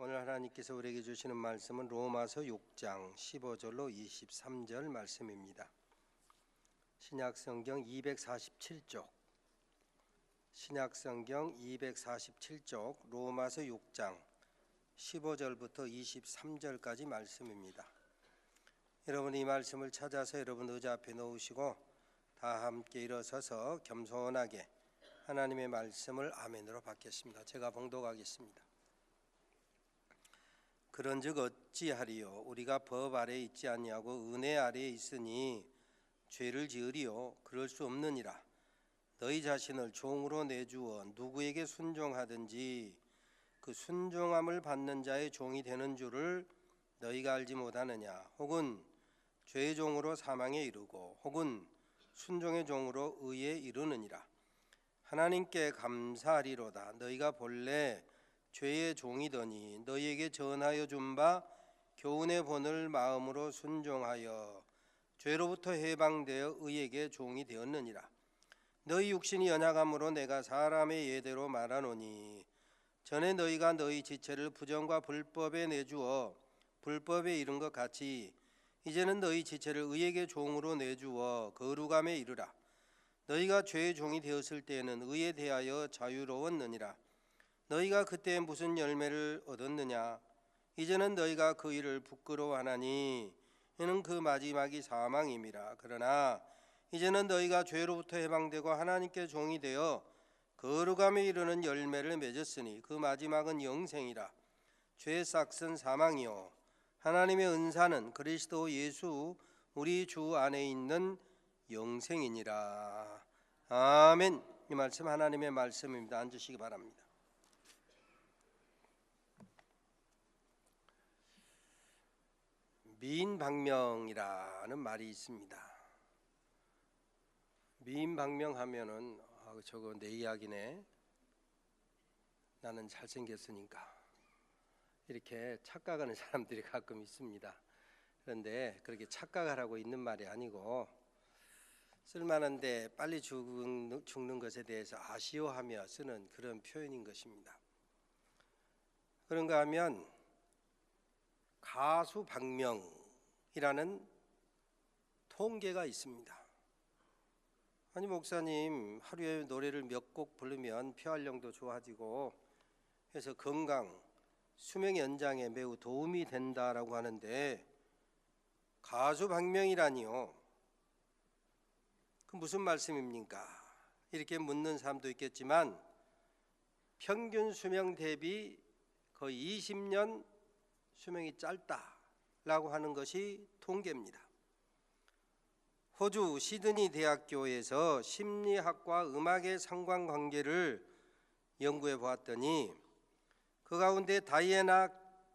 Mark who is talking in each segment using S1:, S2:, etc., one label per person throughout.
S1: 오늘 하나님께서 우리에게 주시는 말씀은 로마서 6장 15절로 23절 말씀입니다. 신약성경 247쪽 신약성경 247쪽 로마서 6장 15절부터 23절까지 말씀입니다. 여러분 이 말씀을 찾아서 여러분 의자 앞에 놓으시고 다 함께 일어서서 겸손하게 하나님의 말씀을 아멘으로 받겠습니다. 제가 봉독하겠습니다. 그런즉 어찌하리요? 우리가 법 아래에 있지 아니하고 은혜 아래에 있으니 죄를 지으리요? 그럴 수 없느니라. 너희 자신을 종으로 내주어 누구에게 순종하든지 그 순종함을 받는 자의 종이 되는 줄을 너희가 알지 못하느냐? 혹은 죄의 종으로 사망에 이르고 혹은 순종의 종으로 의에 이르느니라. 하나님께 감사하리로다. 너희가 본래 죄의 종이더니 너희에게 전하여 준 바 교훈의 본을 마음으로 순종하여 죄로부터 해방되어 의에게 종이 되었느니라. 너희 육신이 연약함으로 내가 사람의 예대로 말하노니 전에 너희가 너희 지체를 부정과 불법에 내주어 불법에 이른 것 같이 이제는 너희 지체를 의에게 종으로 내주어 거룩함에 이르라. 너희가 죄의 종이 되었을 때에는 의에 대하여 자유로웠느니라. 너희가 그때 무슨 열매를 얻었느냐? 이제는 너희가 그 일을 부끄러워하나니 이는 그 마지막이 사망임이라. 그러나 이제는 너희가 죄로부터 해방되고 하나님께 종이 되어 거룩함에 이르는 열매를 맺었으니 그 마지막은 영생이라. 죄의 싹은 사망이요 하나님의 은사는 그리스도 예수 우리 주 안에 있는 영생이니라. 아멘. 이 말씀 하나님의 말씀입니다. 앉으시기 바랍니다. 미인방명이라는 말이 있습니다. 미인방명하면은 저거 내 이야기네, 나는 잘생겼으니까, 이렇게 착각하는 사람들이 가끔 있습니다. 그런데 그렇게 착각하라고 있는 말이 아니고 쓸만한데 빨리 죽는 것에 대해서 아쉬워하며 쓰는 그런 표현인 것입니다. 그런가 하면 가수방명이라는 통계가 있습니다. 아니 목사님, 하루에 노래를 몇 곡 부르면 폐활량도 좋아지고 해서 건강, 수명 연장에 매우 도움이 된다라고 하는데 가수방명이라니요? 그 무슨 말씀입니까? 이렇게 묻는 사람도 있겠지만 평균 수명 대비 거의 20년 수명이 짧다라고 하는 것이 통계입니다. 호주 시드니 대학교에서 심리학과 음악의 상관관계를 연구해 보았더니 그 가운데 다이애나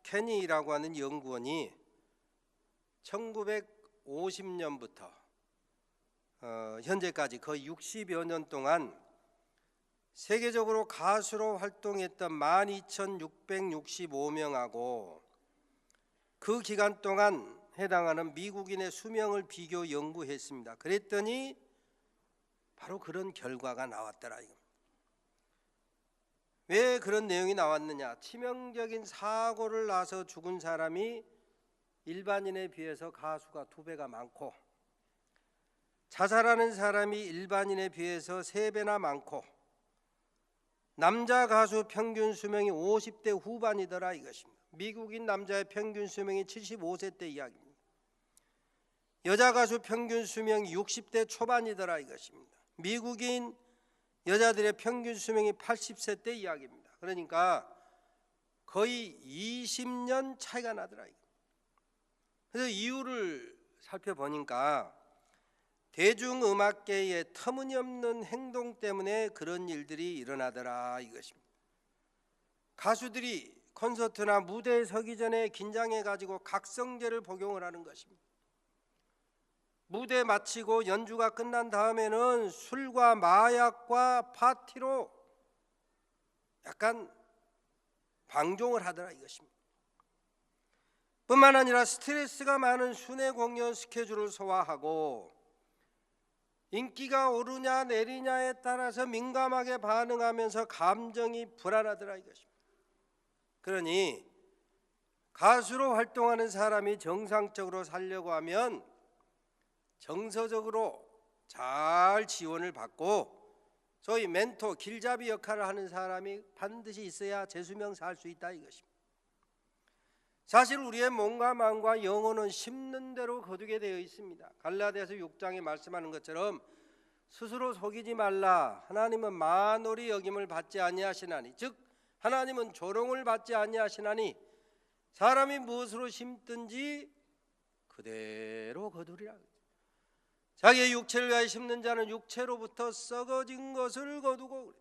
S1: 케니라고 하는 연구원이 1950년부터 현재까지 거의 60여 년 동안 세계적으로 가수로 활동했던 12,665명하고 그 기간 동안 해당하는 미국인의 수명을 비교 연구했습니다. 그랬더니 바로 그런 결과가 나왔더라. 왜 그런 내용이 나왔느냐? 치명적인 사고를 나서 죽은 사람이 일반인에 비해서 가수가 2배가 많고, 자살하는 사람이 일반인에 비해서 3배나 많고, 남자 가수 평균 수명이 50대 후반이더라 이것입니다. 미국인 남자의 평균 수명이 75세 때 이야기입니다. 여자 가수 평균 수명이 60대 초반이더라 이것입니다. 미국인 여자들의 평균 수명이 80세 때 이야기입니다. 그러니까 거의 20년 차이가 나더라. 그래서 이유를 살펴보니까 대중음악계의 터무니없는 행동 때문에 그런 일들이 일어나더라 이것입니다. 가수들이 콘서트나 무대에 서기 전에 긴장해가지고 각성제를 복용을 하는 것입니다. 무대 마치고 연주가 끝난 다음에는 술과 마약과 파티로 약간 방종을 하더라 이것입니다. 뿐만 아니라 스트레스가 많은 순회 공연 스케줄을 소화하고 인기가 오르냐 내리냐에 따라서 민감하게 반응하면서 감정이 불안하더라 이것입니다. 그러니 가수로 활동하는 사람이 정상적으로 살려고 하면 정서적으로 잘 지원을 받고 소위 멘토, 길잡이 역할을 하는 사람이 반드시 있어야 재수명 살 수 있다 이것입니다. 사실 우리의 몸과 마음과 영혼은 심는 대로 거두게 되어 있습니다. 갈라디아서 6장에 말씀하는 것처럼 스스로 속이지 말라. 하나님은 만홀히 여김을 받지 아니하시나니, 즉 하나님은 조롱을 받지 아니하시나니 사람이 무엇으로 심든지 그대로 거두리라. 자기의 육체를 위하여 심는 자는 육체로부터 썩어진 것을 거두고,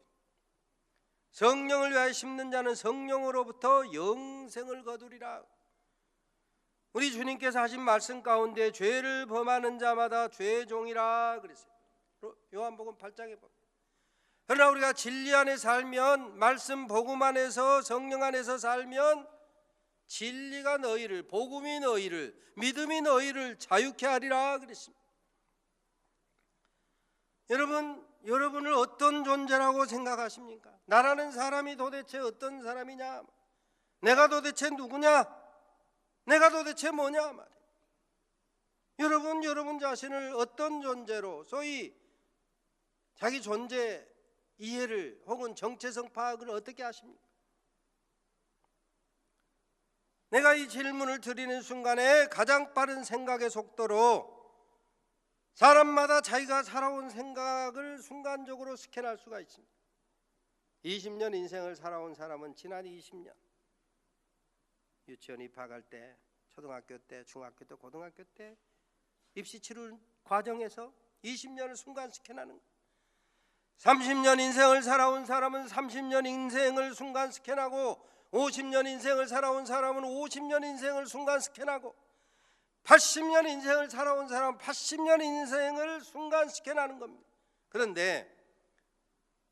S1: 성령을 위하여 심는 자는 성령으로부터 영생을 거두리라. 우리 주님께서 하신 말씀 가운데 죄를 범하는 자마다 죄종이라 그랬어요. 요한복음 8장에 보면. 그러나 우리가 진리 안에 살면, 말씀 복음 안에서 성령 안에서 살면 진리가 너희를, 복음이 너희를, 믿음이 너희를 자유케 하리라 그랬습니다. 여러분을 어떤 존재라고 생각하십니까? 나라는 사람이 도대체 어떤 사람이냐? 내가 도대체 누구냐? 내가 도대체 뭐냐 말이에요. 여러분 자신을 어떤 존재로, 소위 자기 존재 이해를 혹은 정체성 파악을 어떻게 하십니까? 내가 이 질문을 드리는 순간에 가장 빠른 생각의 속도로 사람마다 자기가 살아온 생각을 순간적으로 스캔할 수가 있습니다. 20년 인생을 살아온 사람은 지난 20년, 유치원 입학할 때, 초등학교 때, 중학교 때, 고등학교 때 입시 치를 과정에서 20년을 순간 스캔하는 거예요. 30년 인생을 살아온 사람은 30년 인생을 순간 스캔하고, 50년 인생을 살아온 사람은 50년 인생을 순간 스캔하고, 80년 인생을 살아온 사람은 80년 인생을 순간 스캔하는 겁니다. 그런데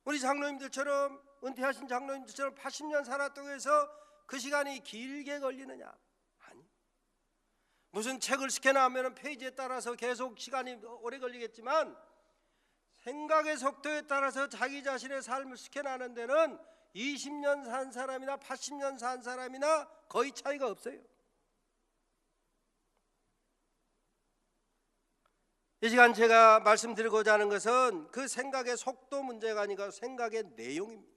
S1: 우리 장로님들처럼, 은퇴하신 장로님들처럼 80년 살았다고 해서 그 시간이 길게 걸리느냐? 아니. 무슨 책을 스캔하면 페이지에 따라서 계속 시간이 오래 걸리겠지만 생각의 속도에 따라서 자기 자신의 삶을 스캔하는 데는 20년 산 사람이나 80년 산 사람이나 거의 차이가 없어요. 이 시간 제가 말씀드리고자 하는 것은 그 생각의 속도 문제가 아니라 생각의 내용입니다.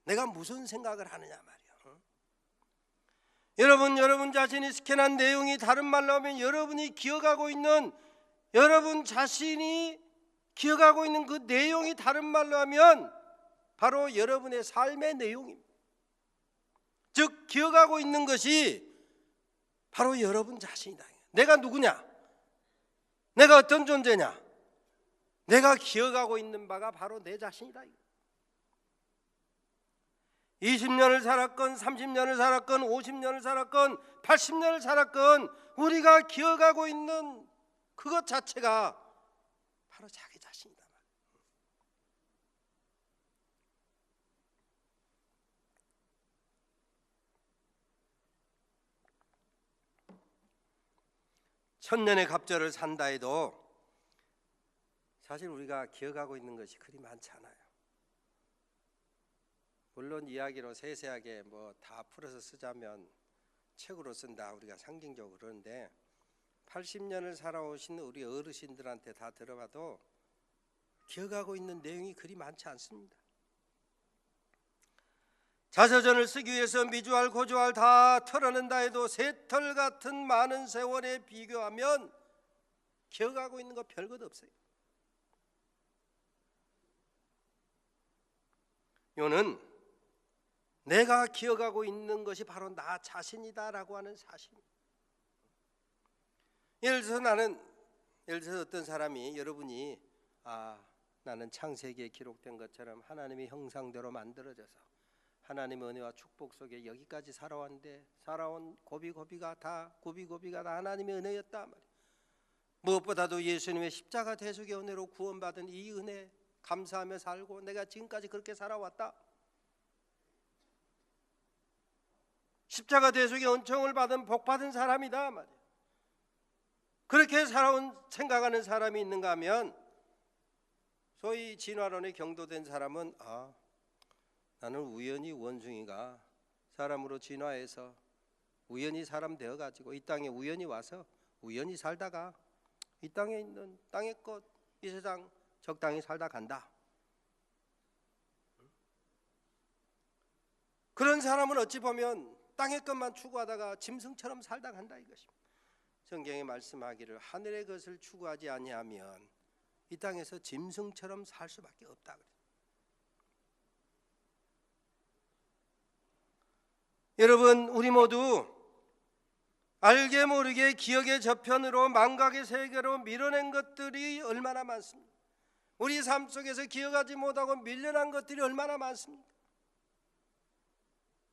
S1: 내가 무슨 생각을 하느냐 말이에요. 여러분 자신이 스캔한 내용이, 다른 말로 하면 여러분이 기억하고 있는, 여러분 자신이 기억하고 있는 그 내용이 다른 말로 하면 바로 여러분의 삶의 내용입니다. 즉 기억하고 있는 것이 바로 여러분 자신이다. 내가 누구냐? 내가 어떤 존재냐? 내가 기억하고 있는 바가 바로 내 자신이다. 20년을 살았건 30년을 살았건 50년을 살았건 80년을 살았건 우리가 기억하고 있는 그것 자체가 바로 자기 자신이다. 천년의 갑절을 산다 해도 사실 우리가 기억하고 있는 것이 그리 많지 않아요. 물론 이야기로 세세하게 뭐 다 풀어서 쓰자면 책으로 쓴다, 우리가 상징적으로. 그러는데 80년을 살아오신 우리 어르신들한테 다 들어봐도 기억하고 있는 내용이 그리 많지 않습니다. 자서전을 쓰기 위해서 미주알 고주알 다 털어낸다 해도 새털 같은 많은 세월에 비교하면 기억하고 있는 거 별것 없어요. 이거는 내가 기억하고 있는 것이 바로 나 자신이다라고 하는 사실입니다. 예를 들어서 어떤 사람이, 여러분이 나는 창세기에 기록된 것처럼 하나님의 형상대로 만들어져서 하나님의 은혜와 축복 속에 여기까지 살아왔는데, 살아온 고비고비가 다 하나님의 은혜였다 말이에요. 무엇보다도 예수님의 십자가 대속의 은혜로 구원받은 이 은혜 감사하며 살고 내가 지금까지 그렇게 살아왔다. 십자가 대속의 은총을 받은 복받은 사람이다 말이에요. 그렇게 살아온 생각하는 사람이 있는가 하면, 소위 진화론에 경도된 사람은 나는 우연히 원숭이가 사람으로 진화해서 우연히 사람 되어가지고 이 땅에 우연히 와서 우연히 살다가 이 땅에 있는 땅의 것, 이 세상 적당히 살다 간다. 그런 사람은 어찌 보면 땅의 것만 추구하다가 짐승처럼 살다 간다 이것입니다. 성경에 말씀하기를 하늘의 것을 추구하지 아니하면 이 땅에서 짐승처럼 살 수밖에 없다. 여러분, 우리 모두 알게 모르게 기억의 저편으로 망각의 세계로 밀어낸 것들이 얼마나 많습니까? 우리 삶 속에서 기억하지 못하고 밀려난 것들이 얼마나 많습니까?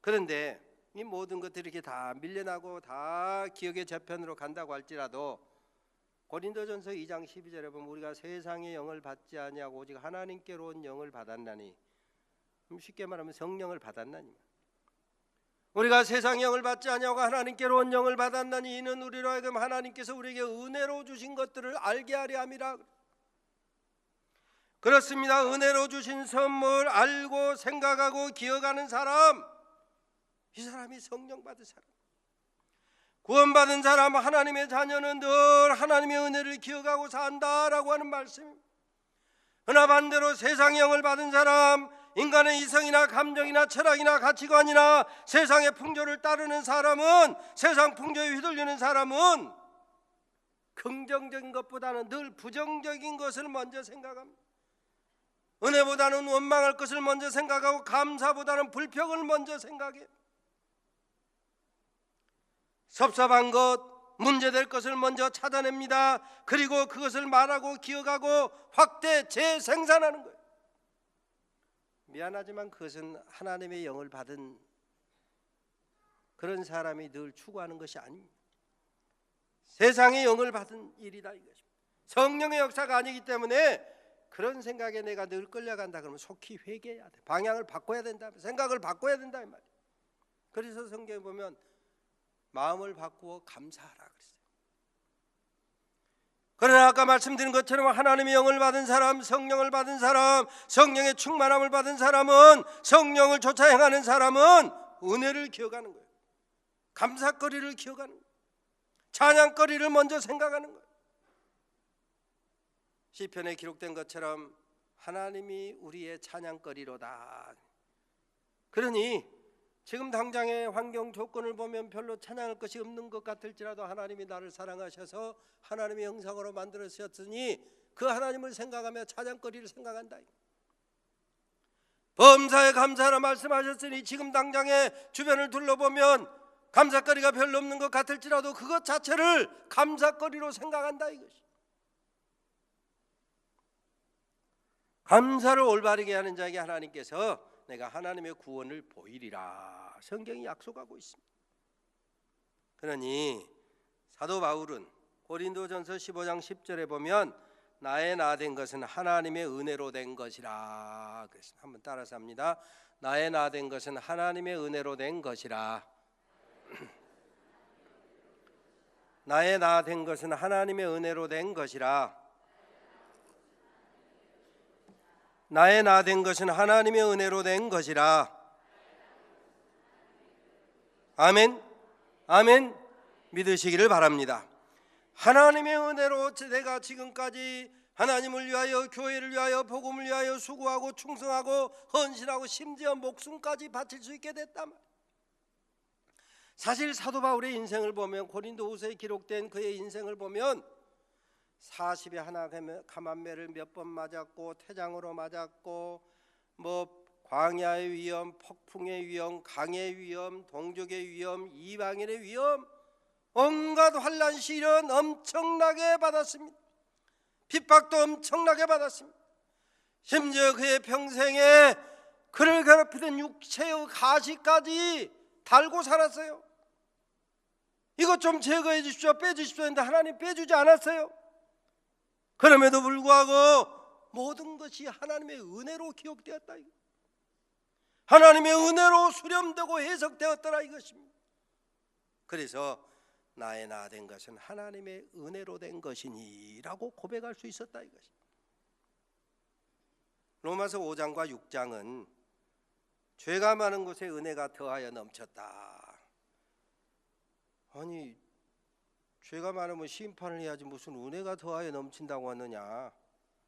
S1: 그런데 이 모든 것들이 이렇게 다 밀려나고 다 기억의 저편으로 간다고 할지라도 고린도전서 2장 12절에 보면 우리가 세상의 영을 받지 아니하고 오직 하나님께로 온 영을 받았나니, 쉽게 말하면 성령을 받았나니, 우리가 세상의 영을 받지 아니하고 하나님께로 온 영을 받았나니 이는 우리로 하여금 하나님께서 우리에게 은혜로 주신 것들을 알게 하려 함이라. 그렇습니다. 은혜로 주신 선물 알고 생각하고 기억하는 사람, 이 사람이 성령 받은 사람, 구원받은 사람, 하나님의 자녀는 늘 하나님의 은혜를 기억하고 산다라고 하는 말씀입니다. 그러나 반대로 세상의 영을 받은 사람, 인간의 이성이나 감정이나 철학이나 가치관이나 세상의 풍조를 따르는 사람은, 세상 풍조에 휘둘리는 사람은 긍정적인 것보다는 늘 부정적인 것을 먼저 생각합니다. 은혜보다는 원망할 것을 먼저 생각하고 감사보다는 불평을 먼저 생각해요. 섭섭한 것, 문제될 것을 먼저 찾아냅니다. 그리고 그것을 말하고 기억하고 확대 재생산하는 거예요. 미안하지만 그것은 하나님의 영을 받은 그런 사람이 늘 추구하는 것이 아닙니다. 세상의 영을 받은 일이다 이것입니다. 성령의 역사가 아니기 때문에 그런 생각에 내가 늘 끌려간다 그러면 속히 회개해야 돼. 방향을 바꿔야 된다. 생각을 바꿔야 된다 이 말이에요. 그래서 성경에 보면 마음을 바꾸어 감사하라 그랬어요. 그러나 아까 말씀드린 것처럼 하나님의 영을 받은 사람, 성령을 받은 사람, 성령의 충만함을 받은 사람은, 성령을 쫓아 행하는 사람은 은혜를 기억하는 거예요. 감사거리를 기억하는 거예요. 찬양거리를 먼저 생각하는 거예요. 시편에 기록된 것처럼 하나님이 우리의 찬양거리로다. 그러니 지금 당장의 환경 조건을 보면 별로 찬양할 것이 없는 것 같을지라도 하나님이 나를 사랑하셔서 하나님의 형상으로 만들으셨으니 그 하나님을 생각하며 찬양거리를 생각한다. 범사에 감사하라 말씀하셨으니 지금 당장의 주변을 둘러보면 감사거리가 별로 없는 것 같을지라도 그것 자체를 감사거리로 생각한다 이것이. 감사를 올바르게 하는 자에게 하나님께서 내가 하나님의 구원을 보이리라 성경이 약속하고 있습니다. 그러니 사도 바울은 고린도전서 15장 10절에 보면 나의 나 된 것은 하나님의 은혜로 된 것이라. 그래서 한번 따라서 합니다. 나의 나 된 것은 하나님의 은혜로 된 것이라. 나의 나 된 것은 하나님의 은혜로 된 것이라. 나의 나 된 것은 하나님의 은혜로 된 것이라. 아멘. 아멘. 믿으시기를 바랍니다. 하나님의 은혜로 내가 지금까지 하나님을 위하여, 교회를 위하여, 복음을 위하여 수고하고 충성하고 헌신하고 심지어 목숨까지 바칠 수 있게 됐단 말이에요. 사실 사도 바울의 인생을 보면, 고린도후서에 기록된 그의 인생을 보면 40에 하나 감암매를 몇 번 맞았고, 태장으로 맞았고, 광야의 위험, 폭풍의 위험, 강의 위험, 동족의 위험, 이방인의 위험, 온갖 환난 시련 엄청나게 받았습니다. 핍박도 엄청나게 받았습니다. 심지어 그의 평생에 그를 괴롭히던 육체의 가시까지 달고 살았어요. 이것 좀 제거해 주십시오, 빼주십시오 했는데 하나님 빼주지 않았어요. 그럼에도 불구하고 모든 것이 하나님의 은혜로 기억되었다. 하나님의 은혜로 수렴되고 해석되었더라 이것입니다. 그래서 나의 나 된 것은 하나님의 은혜로 된 것이니 라고 고백할 수 있었다 이것입니다. 로마서 5장과 6장은 죄가 많은 곳에 은혜가 더하여 넘쳤다. 아니 죄가 많으면 심판을 해야지 무슨 은혜가 더하여 넘친다고 하느냐.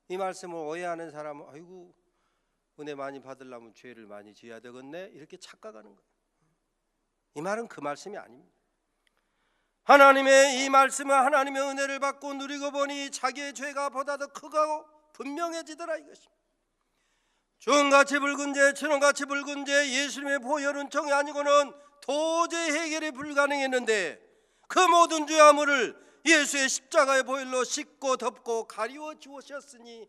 S1: 이 말씀을 오해하는 사람은 아이고 은혜 많이 받으려면 죄를 많이 지어야 되겠네 이렇게 착각하는 거예요. 이 말은 그 말씀이 아닙니다. 하나님의 이 말씀은 하나님의 은혜를 받고 누리고 보니 자기의 죄가 보다 더 크고 분명해지더라 이것입니다. 주홍같이 붉은 죄, 천홍같이 붉은 죄, 예수님의 보혈은 정이 아니고는 도저히 해결이 불가능했는데 그 모든 죄화물을 예수의 십자가의 보혈로 씻고 덮고 가리워 주셨으니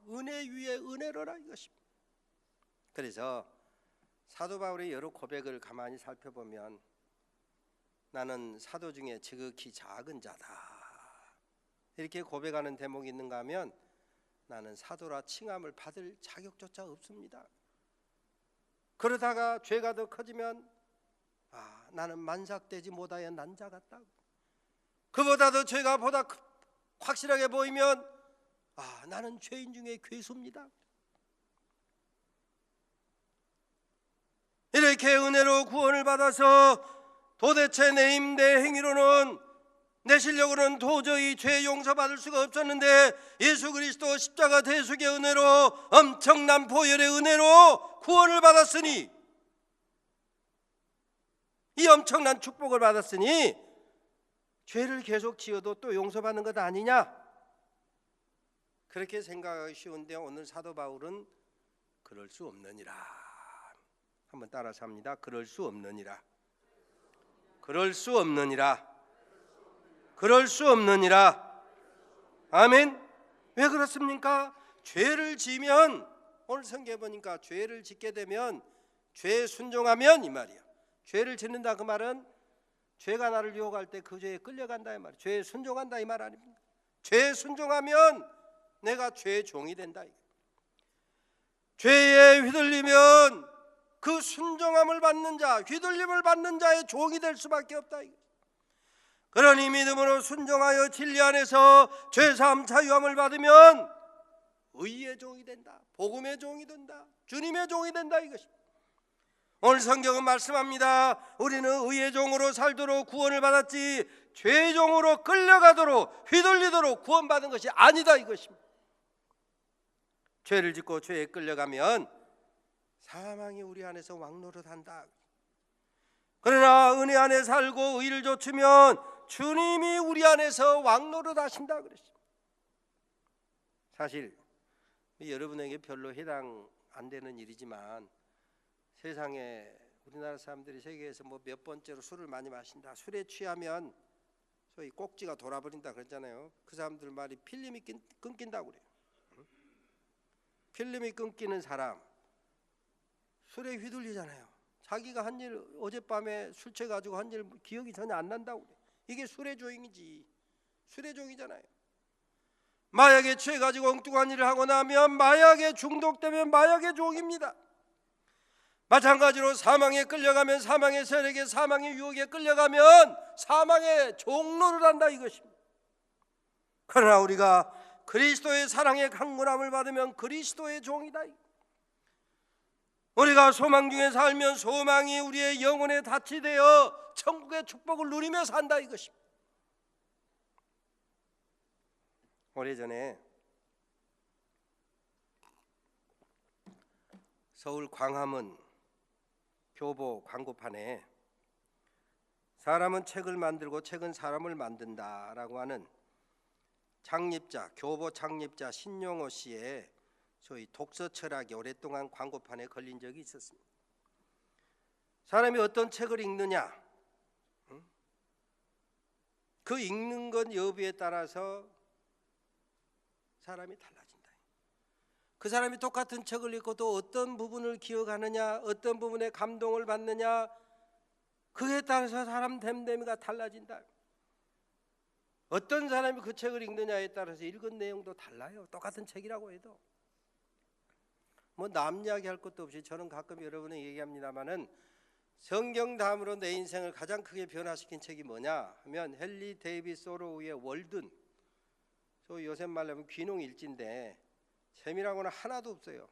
S1: 은혜 위에 은혜로라 이것입니다. 그래서 사도 바울의 여러 고백을 가만히 살펴보면 나는 사도 중에 지극히 작은 자다 이렇게 고백하는 대목이 있는가 하면 나는 사도라 칭함을 받을 자격조차 없습니다. 그러다가 죄가 더 커지면 나는 만삭되지 못하여 난 자 같다. 그보다 더 죄가 보다 확실하게 보이면 나는 죄인 중에 괴수입니다. 이렇게 은혜로 구원을 받아서 도대체 내 힘, 내 행위로는 내 실력으로는 도저히 죄 용서받을 수가 없었는데 예수 그리스도 십자가 대속의 은혜로 엄청난 보혈의 은혜로 구원을 받았으니 이 엄청난 축복을 받았으니 죄를 계속 지어도 또 용서받는 것 아니냐 그렇게 생각하기 쉬운데 오늘 사도 바울은 그럴 수 없느니라. 한번 따라서 합니다. 그럴 수 없느니라. 그럴 수 없느니라. 그럴 수 없느니라. 아멘. 왜 그렇습니까? 죄를 지면 오늘 성경에 보니까 죄를 짓게 되면 죄에 순종하면 이 말이야. 죄를 짓는다 그 말은 죄가 나를 유혹할 때 그 죄에 끌려간다 이 말이야. 죄에 순종한다 이 말 아닙니까? 죄에 순종하면 내가 죄의 종이 된다. 죄에 휘둘리면 그 순종함을 받는 자, 휘둘림을 받는 자의 종이 될 수밖에 없다. 그러니 믿음으로 순종하여 진리 안에서 죄사함 자유함을 받으면 의의 종이 된다. 복음의 종이 된다. 주님의 종이 된다 이것입니다. 오늘 성경은 말씀합니다. 우리는 의의 종으로 살도록 구원을 받았지 죄의 종으로 끌려가도록 휘둘리도록 구원받은 것이 아니다 이것입니다. 죄를 짓고 죄에 끌려가면 사망이 우리 안에서 왕노릇한다. 그러나 은혜 안에 살고 의를 좇으면 주님이 우리 안에서 왕노릇하신다 그랬습니다. 사실 여러분에게 별로 해당 안 되는 일이지만 세상에 우리나라 사람들이 세계에서 몇 번째로 술을 많이 마신다. 술에 취하면 소위 꼭지가 돌아버린다 그랬잖아요. 그 사람들 말이 필름이 끊긴다고 그래요. 필름이 끊기는 사람 술에 휘둘리잖아요. 자기가 한 일 어젯밤에 술 취해가지고 한 일 기억이 전혀 안 난다고 그래. 이게 술의 종이지. 술의 종이잖아요. 마약에 취해가지고 엉뚱한 일을 하고 나면 마약에 중독되면 마약의 종입니다. 마찬가지로 사망에 끌려가면 사망의 세력에 사망의 유혹에 끌려가면 사망의 종로를 한다 이것입니다. 그러나 우리가 그리스도의 사랑의 강건함을 받으면 그리스도의 종이다. 우리가 소망 중에 살면 소망이 우리의 영혼에 닻이 되어 천국의 축복을 누리며 산다 이것입니다. 오래전에 서울 광화문 교보 광고판에 사람은 책을 만들고 책은 사람을 만든다라고 하는 창립자, 교보 창립자 신용호 씨의 소위 독서 철학이 오랫동안 광고판에 걸린 적이 있었습니다. 사람이 어떤 책을 읽느냐, 그 읽는 것 여부에 따라서 사람이 달라진다. 그 사람이 똑같은 책을 읽고 또 어떤 부분을 기억하느냐, 어떤 부분에 감동을 받느냐, 그에 따라서 사람 됨됨이가 달라진다. 어떤 사람이 그 책을 읽느냐에 따라서 읽은 내용도 달라요. 똑같은 책이라고 해도. 남 이야기할 것도 없이 저는 가끔 여러분에게 얘기합니다마는 성경 다음으로 내 인생을 가장 크게 변화시킨 책이 뭐냐 하면 헨리 데이비드 소로우의 월든, 소위 요새 말로 하면 귀농 일지인데 재미라고는 하나도 없어요.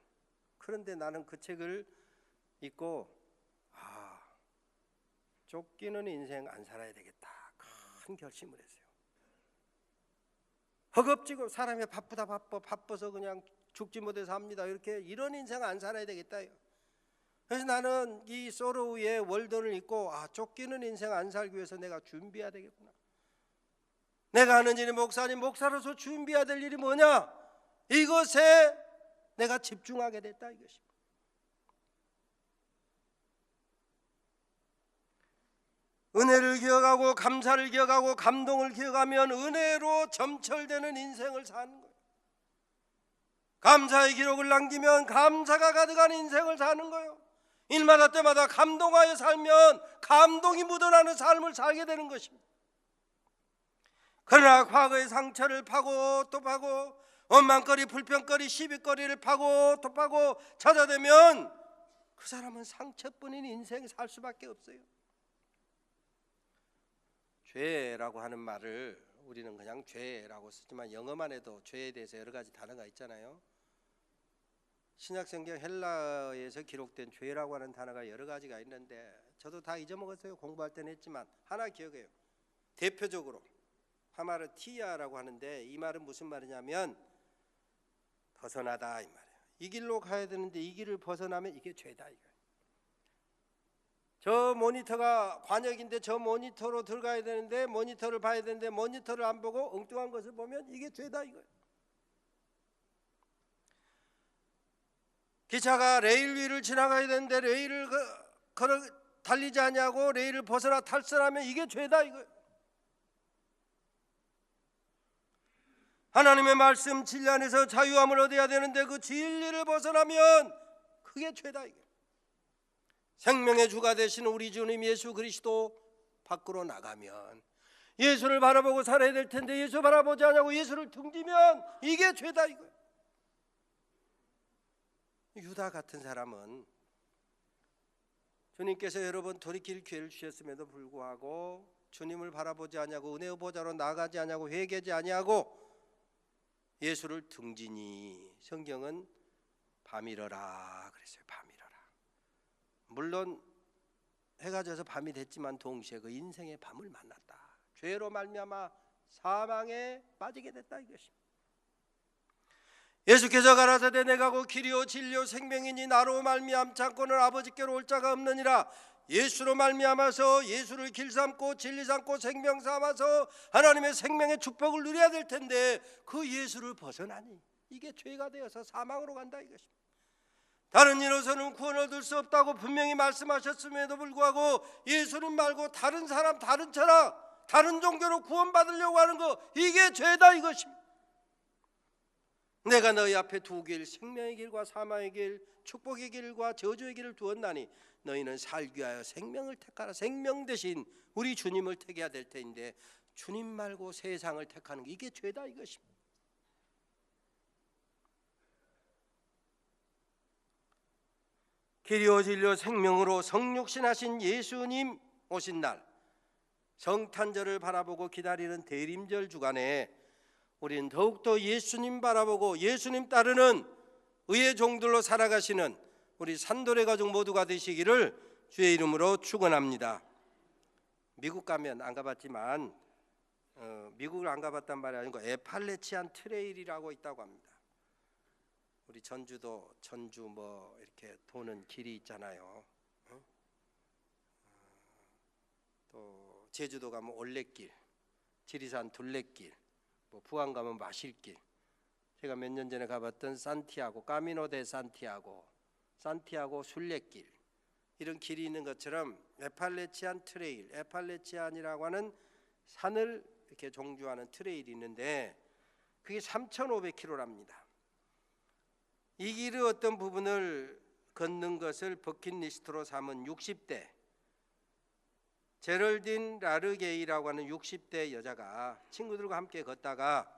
S1: 그런데 나는 그 책을 읽고 쫓기는 인생 안 살아야 되겠다. 큰 결심을 했어요. 허겁지겁 사람이 바빠서 그냥 죽지 못해 삽니다. 이런 인생 안 살아야 되겠다. 그래서 나는 이 소로우의 월든을 읽고 쫓기는 인생 안 살기 위해서 내가 준비해야 되겠구나. 내가 하는 일이 목사로서 준비해야 될 일이 뭐냐? 이것에 내가 집중하게 됐다 이것입니다. 은혜를 기억하고 감사를 기억하고 감동을 기억하면 은혜로 점철되는 인생을 사는 거예요. 감사의 기록을 남기면 감사가 가득한 인생을 사는 거예요. 일마다 때마다 감동하여 살면 감동이 묻어나는 삶을 살게 되는 것입니다. 그러나 과거의 상처를 파고 또 파고 원망거리 불평거리 시비거리를 파고 또 파고 찾아대면 그 사람은 상처뿐인 인생 살 수밖에 없어요. 죄라고 하는 말을 우리는 그냥 죄라고 쓰지만 영어만 해도 죄에 대해서 여러 가지 단어가 있잖아요. 신약성경 헬라어에서 기록된 죄라고 하는 단어가 여러 가지가 있는데 저도 다 잊어먹었어요. 공부할 때는 했지만 하나 기억해요. 대표적으로 하마르티아라고 하는데 이 말은 무슨 말이냐면 벗어나다 이 말이에요. 이 길로 가야 되는데 이 길을 벗어나면 이게 죄다 이거예요. 저 모니터가 관역인데 저 모니터로 들어가야 되는데 모니터를 봐야 되는데 모니터를 안 보고 엉뚱한 것을 보면 이게 죄다 이거예요. 기차가 레일 위를 지나가야 되는데 레일을 달리지 않냐고 레일을 벗어나 탈선하면 이게 죄다 이거예요. 하나님의 말씀 진리 안에서 자유함을 얻어야 되는데 그 진리를 벗어나면 그게 죄다 이거예요. 생명의 주가 되시는 우리 주님 예수 그리스도 밖으로 나가면 예수를 바라보고 살아야 될 텐데 예수 바라보지 않냐고 예수를 등지면 이게 죄다 이거예요. 유다 같은 사람은 주님께서 여러 번 돌이킬 기회를 주셨음에도 불구하고 주님을 바라보지 않냐고 은혜의 보좌로 나가지 않냐고 회개하지 않냐고 예수를 등지니 성경은 밤이러라 그랬어요. 밤이러라. 물론 해가 져서 밤이 됐지만 동시에 그 인생의 밤을 만났다. 죄로 말미암아 사망에 빠지게 됐다 이것입니다. 예수께서 가라사대 내가 곧 길이요 진리요 생명이니 나로 말미암지 않고는 아버지께로 올 자가 없느니라. 예수로 말미암아서 예수를 길 삼고 진리 삼고 생명 삼아서 하나님의 생명의 축복을 누려야 될 텐데 그 예수를 벗어나니 이게 죄가 되어서 사망으로 간다 이것입니다. 다른 이로서는 구원을 얻을 수 없다고 분명히 말씀하셨음에도 불구하고 예수님 말고 다른 사람 다른 철학 다른 종교로 구원받으려고 하는 거 이게 죄다 이것입니다. 내가 너희 앞에 두 길 생명의 길과 사망의 길 축복의 길과 저주의 길을 두었나니 너희는 살기 위하여 생명을 택하라. 생명 대신 우리 주님을 택해야 될 텐데 주님 말고 세상을 택하는 게 이게 죄다 이것입니다. 길이요 진리요 생명으로 성육신하신 예수님 오신 날 성탄절을 바라보고 기다리는 대림절 주간에 우리는 더욱더 예수님 바라보고 예수님 따르는 의의 종들로 살아가시는 우리 산돌의 가족 모두가 되시기를 주의 이름으로 축원합니다. 미국 가면 안 가봤지만 미국을 안 가봤단 말이 아니고 에팔레치안 트레일이라고 있다고 합니다. 우리 전주도 전주 뭐 이렇게 도는 길이 있잖아요. 또 제주도 가면 올레길, 지리산 둘레길, 뭐 부안 가면 마실길. 제가 몇 년 전에 가봤던 산티아고 까미노 데 산티아고 순례길 이런 길이 있는 것처럼 에팔레치안 트레일, 에팔레치안이라고 하는 산을 이렇게 종주하는 트레일이 있는데 그게 3,500km랍니다. 이 길의 어떤 부분을 걷는 것을 버킷리스트로 삼은 60대 제럴딘 라르게이라고 하는 60대 여자가 친구들과 함께 걷다가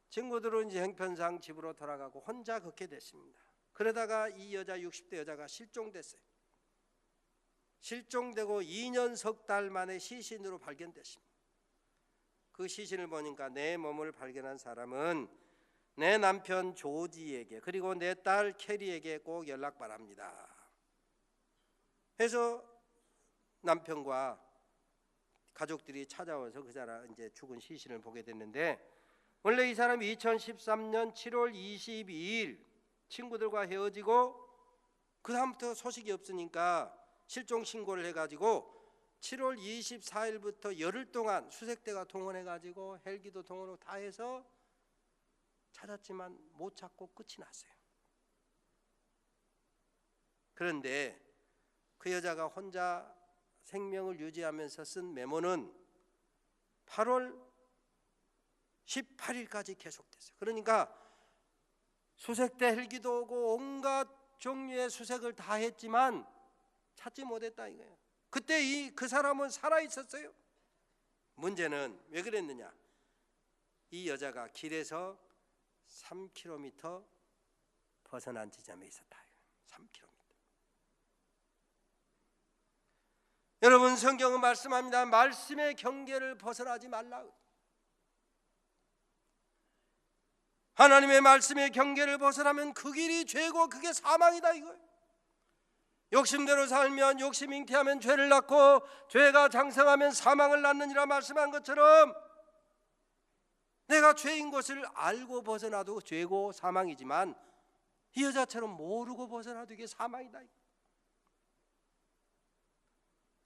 S1: 친구들은 이제 형편상 집으로 돌아가고 혼자 걷게 됐습니다. 그러다가 이 여자 60대 여자가 실종됐어요. 실종되고 2년 석 달 만에 시신으로 발견됐습니다. 그 시신을 보니까 내 몸을 발견한 사람은 내 남편 조지에게 그리고 내 딸 캐리에게 꼭 연락 바랍니다. 해서 남편과 가족들이 찾아와서 그 사람 이제 죽은 시신을 보게 됐는데, 원래 이 사람이 2013년 7월 22일 친구들과 헤어지고 그 다음부터 소식이 없으니까 실종 신고를 해가지고 7월 24일부터 열흘 동안 수색대가 동원해가지고 헬기도 동원하고 다 해서 찾았지만 못 찾고 끝이 났어요. 그런데 그 여자가 혼자 생명을 유지하면서 쓴 메모는 8월 18일까지 계속됐어요. 그러니까 수색대 헬기도 오고 온갖 종류의 수색을 다 했지만 찾지 못했다 이거예요. 그때 그 사람은 살아 있었어요. 문제는 왜 그랬느냐? 이 여자가 길에서 3km 벗어난 지점에 있었다. 3km. 여러분, 성경은 말씀합니다. 말씀의 경계를 벗어나지 말라. 하나님의 말씀의 경계를 벗어나면 그 길이 죄고 그게 사망이다 이거예요. 욕심대로 살면, 욕심 잉태하면 죄를 낳고 죄가 장성하면 사망을 낳느니라 말씀한 것처럼, 내가 죄인 것을 알고 벗어나도 죄고 사망이지만 이 여자처럼 모르고 벗어나도 이게 사망이다.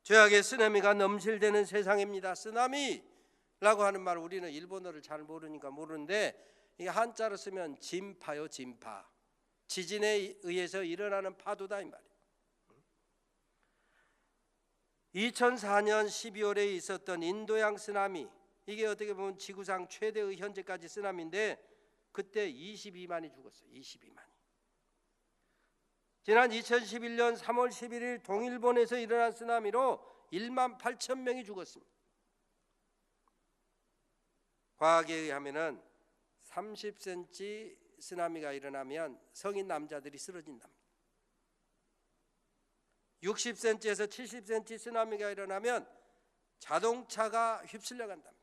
S1: 죄악의 쓰나미가 넘실대는 세상입니다. 쓰나미라고 하는 말 우리는 일본어를 잘 모르니까 모르는데, 이게 한자로 쓰면 진파요, 진파. 지진에 의해서 일어나는 파도다 이 말이에요. 2004년 12월에 있었던 인도양 쓰나미, 이게 어떻게 보면 지구상 최대의 현재까지 쓰나미인데 그때 22만이 죽었어요. 22만이. 지난 2011년 3월 11일 동일본에서 일어난 쓰나미로 1만 8천 명이 죽었습니다. 과학에 의하면은 30cm 쓰나미가 일어나면 성인 남자들이 쓰러진답니다. 60cm에서 70cm 쓰나미가 일어나면 자동차가 휩쓸려 간답니다.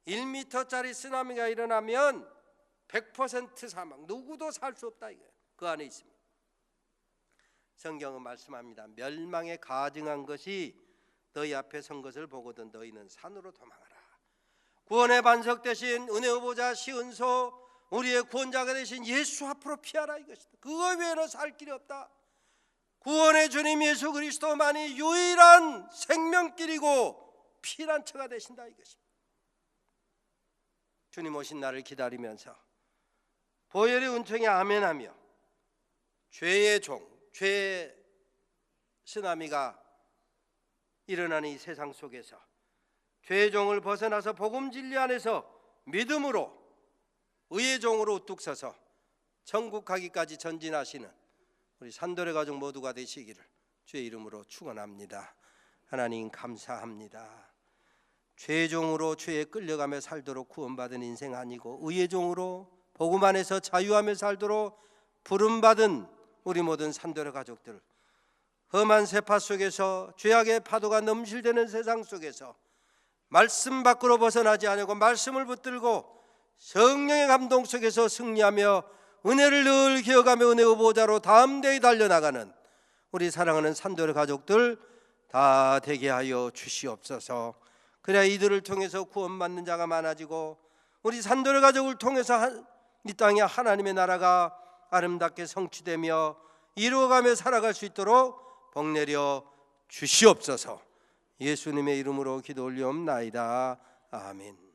S1: 1m짜리 쓰나미가 일어나면 100% 사망, 누구도 살 수 없다 이거예요. 그 안에 있습니다. 성경은 말씀합니다. 멸망에 가증한 것이 너희 앞에 선 것을 보거든 너희는 산으로 도망하라. 구원의 반석 되신 은혜의 보좌 시은소, 우리의 구원자가 되신 예수 앞으로 피하라 이것이다. 그거 외에는 살 길이 없다. 구원의 주님 예수 그리스도만이 유일한 생명길이고 피난처가 되신다 이것입니다. 주님 오신 날을 기다리면서 보혈의 은총에 아멘하며 죄의 종, 죄의 쓰나미가 일어나는 이 세상 속에서 죄의 종을 벗어나서 복음 진리 안에서 믿음으로 의의 종으로 우뚝 서서 천국 가기까지 전진하시는 우리 산돌의 가족 모두가 되시기를 주의 이름으로 축원합니다. 하나님 감사합니다. 죄의 종으로 죄에 끌려가며 살도록 구원받은 인생 아니고 의의 종으로 복음 안에서 자유하며 살도록 부름받은 우리 모든 산돌의 가족들, 험한 세파 속에서 죄악의 파도가 넘실대는 세상 속에서 말씀 밖으로 벗어나지 않고 말씀을 붙들고 성령의 감동 속에서 승리하며 은혜를 늘 기억하며 은혜의 보좌로 다음 대에 달려나가는 우리 사랑하는 산돌의 가족들 다 되게 하여 주시옵소서. 그래야 이들을 통해서 구원받는 자가 많아지고 우리 산돌의 가족을 통해서 이 땅에 하나님의 나라가 아름답게 성취되며 이루어가며 살아갈 수 있도록 복내려 주시옵소서. 예수님의 이름으로 기도 올리옵나이다. 아멘.